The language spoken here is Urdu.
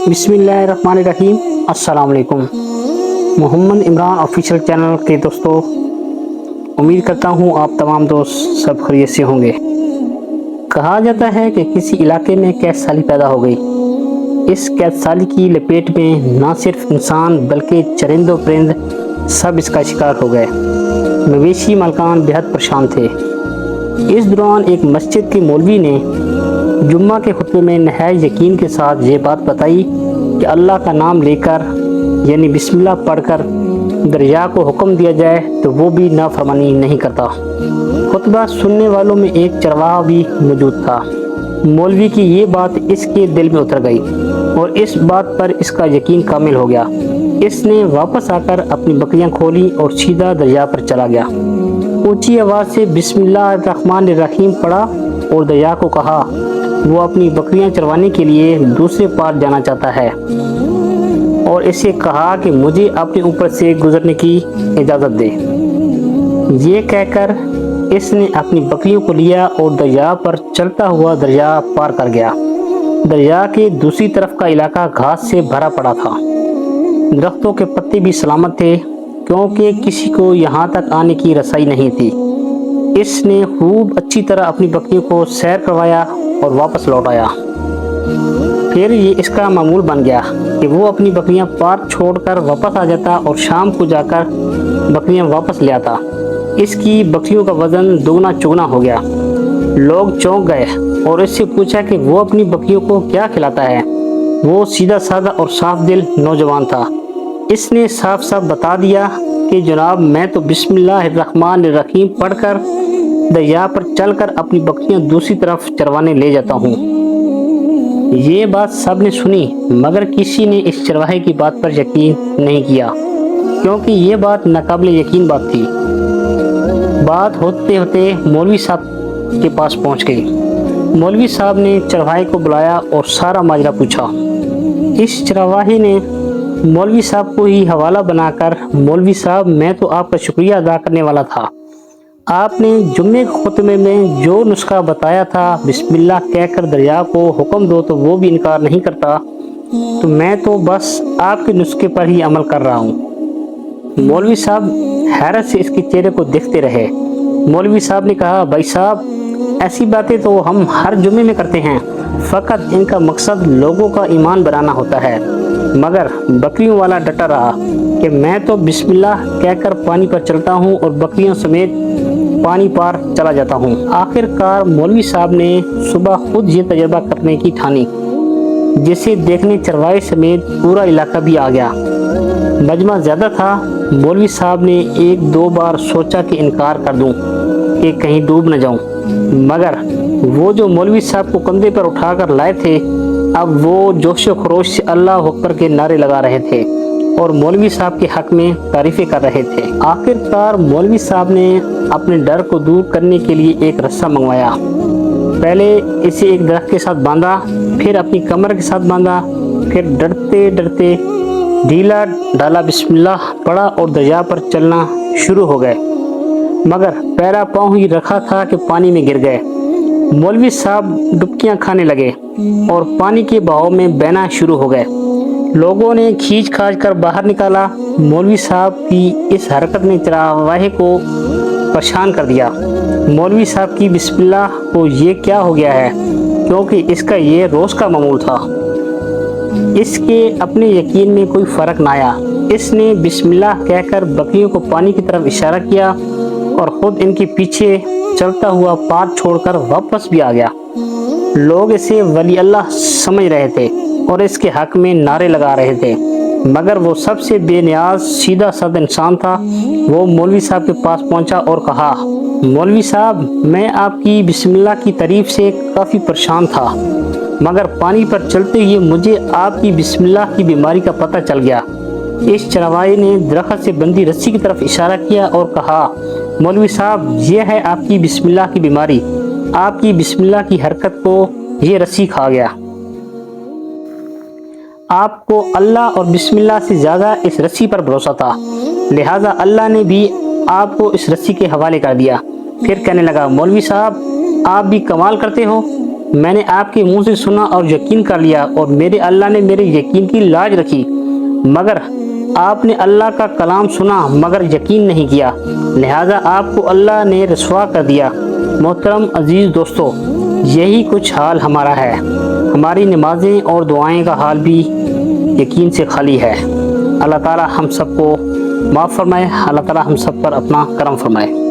بسم اللہ الرحمن الرحیم۔ السلام علیکم۔ محمد عمران آفیشیل چینل کے دوستو، امید کرتا ہوں آپ تمام دوست سب خیریت سے ہوں گے۔ کہا جاتا ہے کہ کسی علاقے میں قحط سالی پیدا ہو گئی۔ اس قحط سالی کی لپیٹ میں نہ صرف انسان بلکہ چرند و پرند سب اس کا شکار ہو گئے۔ مویشی مالکان بہت پریشان تھے۔ اس دوران ایک مسجد کے مولوی نے جمعہ کے خطبے میں نہایت یقین کے ساتھ یہ بات بتائی کہ اللہ کا نام لے کر یعنی بسم اللہ پڑھ کر دریا کو حکم دیا جائے تو وہ بھی نافرمانی نہیں کرتا۔ خطبہ سننے والوں میں ایک چرواہا بھی موجود تھا۔ مولوی کی یہ بات اس کے دل میں اتر گئی اور اس بات پر اس کا یقین کامل ہو گیا۔ اس نے واپس آ کر اپنی بکریاں کھولی اور سیدھا دریا پر چلا گیا۔ اونچی آواز سے بسم اللہ الرحمن الرحیم پڑھا اور دریا کو کہا وہ اپنی بکریاں چروانے کے لیے دوسرے پار جانا چاہتا ہے، اور اسے کہا کہ مجھے اپنے اوپر سے گزرنے کی اجازت دے۔ یہ کہہ کر اس نے اپنی بکریوں کو لیا اور دریا پر چلتا ہوا دریا پار کر گیا۔ دریا کے دوسری طرف کا علاقہ گھاس سے بھرا پڑا تھا۔ درختوں کے پتے بھی سلامت تھے کیونکہ کسی کو یہاں تک آنے کی رسائی نہیں تھی۔ اس نے خوب اچھی طرح اپنی بکریوں کو سیر کروایا اور واپس لوٹ آیا۔ پھر یہ اس کا معمول بن گیا کہ وہ اپنی بکریاں پار چھوڑ کر واپس آ جاتا اور شام کو جا کر بکریاں واپس لے آتا۔ اس کی بکریوں کا وزن دگنا چگنا ہو گیا۔ لوگ چونک گئے اور اس سے پوچھا کہ وہ اپنی بکریوں کو کیا کھلاتا ہے۔ وہ سیدھا سادہ اور صاف دل نوجوان تھا۔ اس نے صاف صاف بتا دیا کہ جناب میں تو بسم اللہ الرحمن الرحیم پڑھ کر دریا پر چل کر اپنی بکریاں دوسری طرف چروانے لے جاتا ہوں۔ یہ بات سب نے سنی مگر کسی نے اس چرواہے کی بات پر یقین نہیں کیا کیونکہ یہ بات ناقابل یقین بات تھی۔ بات ہوتے ہوتے مولوی صاحب کے پاس پہنچ گئی۔ مولوی صاحب نے چرواہے کو بلایا اور سارا ماجرا پوچھا۔ اس چرواہے نے مولوی صاحب کو ہی حوالہ بنا کر مولوی صاحب میں تو آپ کا شکریہ ادا کرنے والا تھا۔ آپ نے جمعے کے خطبے میں جو نسخہ بتایا تھا بسم اللہ کہہ کر دریا کو حکم دو تو وہ بھی انکار نہیں کرتا، تو میں تو بس آپ کے نسخے پر ہی عمل کر رہا ہوں۔ مولوی صاحب حیرت سے اس کے چہرے کو دیکھتے رہے۔ مولوی صاحب نے کہا بھائی صاحب ایسی باتیں تو ہم ہر جمعے میں کرتے ہیں، فقط ان کا مقصد لوگوں کا ایمان بنانا ہوتا ہے۔ مگر بکریوں والا ڈٹا رہا کہ میں تو بسم اللہ کہہ کر پانی پر چلتا ہوں اور بکریوں سمیت پانی پار چلا جاتا ہوں۔ آخر کار مولوی صاحب نے صبح خود یہ تجربہ کرنے کی ٹھانی، جسے دیکھنے چرواہے سمیت پورا علاقہ بھی آ گیا۔ مجمع زیادہ تھا۔ مولوی صاحب نے ایک دو بار سوچا کہ انکار کر دوں کہ کہیں ڈوب نہ جاؤں، مگر وہ جو مولوی صاحب کو کندھے پر اٹھا کر لائے تھے اب وہ جوش و خروش سے اللہ اکبر کے نعرے لگا رہے تھے اور مولوی صاحب کے حق میں تعریفیں کر رہے تھے۔ آخر کار مولوی صاحب نے اپنے ڈر کو دور کرنے کے لیے ایک رسہ منگوایا۔ پہلے اسے ایک درخت کے ساتھ باندھا، پھر اپنی کمر کے ساتھ باندھا، پھر ڈرتے ڈرتے ڈھیلا ڈالا بسم اللہ پڑھا اور دریا پر چلنا شروع ہو گئے، مگر پیرا پاؤں ہی رکھا تھا کہ پانی میں گر گئے۔ مولوی صاحب ڈبکیاں کھانے لگے اور پانی کے بہاؤ میں بہنا شروع ہو گئے۔ لوگوں نے کھینچ کھانچ کر باہر نکالا۔ مولوی صاحب کی اس حرکت نے چرواہے کو پریشان کر دیا۔ مولوی صاحب کی بسم اللہ کو یہ کیا ہو گیا ہے، کیونکہ اس کا یہ روز کا معمول تھا۔ اس کے اپنے یقین میں کوئی فرق نہ آیا۔ اس نے بسم اللہ کہہ کر بکریوں کو پانی کی طرف اشارہ کیا اور خود ان کے پیچھے چلتا ہوا پار چھوڑ کر واپس بھی آ گیا۔ لوگ اسے ولی اللہ سمجھ رہے تھے اور اس کے حق میں نعرے لگا رہے تھے، مگر وہ سب سے بے نیاز سیدھا سادہ انسان تھا۔ وہ مولوی صاحب کے پاس پہنچا اور کہا مولوی صاحب میں آپ کی بسم اللہ کی تعریف سے کافی پریشان تھا، مگر پانی پر چلتے ہوئے مجھے آپ کی بسم اللہ کی بیماری کا پتہ چل گیا۔ اس چرواہے نے درخت سے بندھی رسی کی طرف اشارہ کیا اور کہا مولوی صاحب یہ ہے آپ کی بسم اللہ کی بیماری، آپ کی بسم اللہ کی حرکت کو یہ رسی کھا گیا۔ آپ کو اللہ اور بسم اللہ سے زیادہ اس رسی پر بھروسہ تھا، لہٰذا اللہ نے بھی آپ کو اس رسی کے حوالے کر دیا۔ پھر کہنے لگا مولوی صاحب آپ بھی کمال کرتے ہو، میں نے آپ کے منہ سے سنا اور یقین کر لیا، اور میرے اللہ نے میرے یقین کی لاج رکھی، مگر آپ نے اللہ کا کلام سنا مگر یقین نہیں کیا، لہذا آپ کو اللہ نے رسوا کر دیا۔ محترم عزیز دوستو، یہی کچھ حال ہمارا ہے۔ ہماری نمازیں اور دعائیں کا حال بھی یقین سے خالی ہے۔ اللہ تعالی ہم سب کو معاف فرمائے، اللہ تعالی ہم سب پر اپنا کرم فرمائے۔